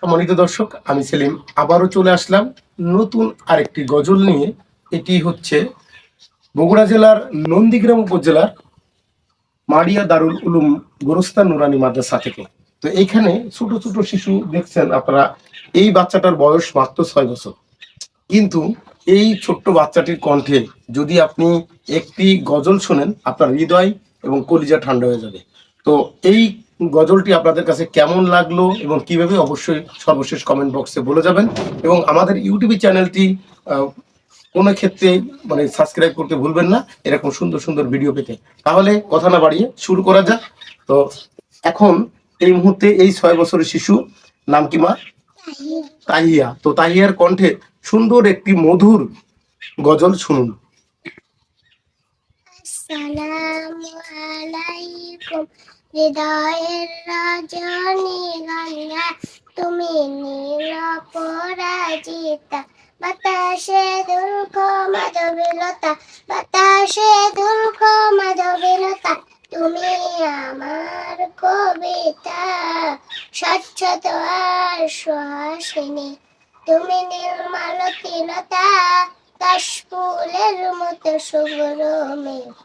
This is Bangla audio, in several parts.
সম্মানিত দর্শক, আমি সেলিম আবারও চলে আসলাম নতুন আরেকটি গজল নিয়ে। এটি হচ্ছে বগুড়া জেলার নন্দীগ্রাম উপজেলার মারিয়া দারুল উলুম গোরস্তান নুরানি মাদ্রাসা থেকে। তো এইখানে ছোট ছোট শিশু দেখছেন আপনারা। এই বাচ্চাটার বয়স মাত্র 6 বছর, কিন্তু এই ছোট্ট বাচ্চাটির কণ্ঠে যদি আপনি একটি গজল শোনেন, আপনার হৃদয় এবং কলিজা ঠান্ডা হয়ে যাবে। তো এই গজলটি আপনাদের কাছে কেমন লাগলো এবং কিভাবে, অবশ্যই সর্বশেষ কমেন্ট বক্সে বলে যাবেন। এবং আমাদের ইউটিউব চ্যানেলটি কোনো ক্ষেত্রে মানে সাবস্ক্রাইব করতে ভুলবেন না, এরকম সুন্দর সুন্দর ভিডিও পেতে। তাহলে কথা না বাড়িয়ে শুরু করা যাক। তো এখন এই মুহূর্তে এই 6 বছরের শিশু, নাম কি মা? তাহিয়া। তো তাহিয়ার কণ্ঠে সুন্দর একটি মধুর গজল শুনুন। আসসালামু আলাইকুম, হৃদয়ের রজনীগন্ধা তুমি নিরপরাজিতা, বাতাসে দুর্গ মাধবীলতা, বাতাসে দুর্গ মাধবীলতা, তুমি আমার কবিতা, স্বচ্ছতা আর সুহাসিনী, তুমি নীলমালতিলতা, কাশফুলের মতো শুভ্র মেঘ,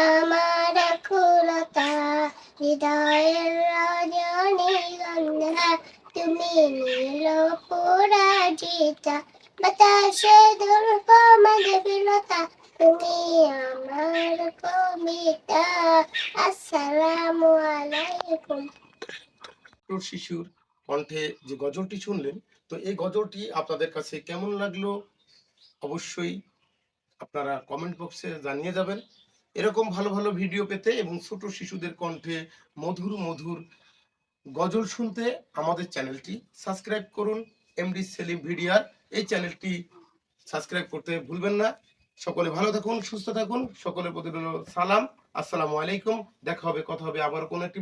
আমার আকুলতা, হৃদয়ের রজনীগন্ধা তুমি নীলপরাজিতা, বাতাসে দুর্গ মাধবীলতা, তুমি আমার কবিতা। আসসালামু আলাইকুম। শিশুর কণ্ঠে যে গজলটি শুনলেন, তো এই গজলটি আপনাদের কাছে কেমন লাগলো অবশ্যই আপনারা কমেন্ট বক্সে জানিয়ে যাবেন। এরকম ভালো ভালো ভিডিও পেতে এবং ছোট শিশুদের কণ্ঠে মধুর মধুর গজল শুনতে আমাদের চ্যানেলটি সাবস্ক্রাইব করুন। এমডি সেলিম ভিডিওর এই চ্যানেলটি সাবস্ক্রাইব করতে ভুলবেন না। সকলে ভালো থাকুন, সুস্থ থাকুন। সকলের প্রতি রইল সালাম। আসসালামু আলাইকুম। দেখা হবে, কথা হবে আবার কোনো একটি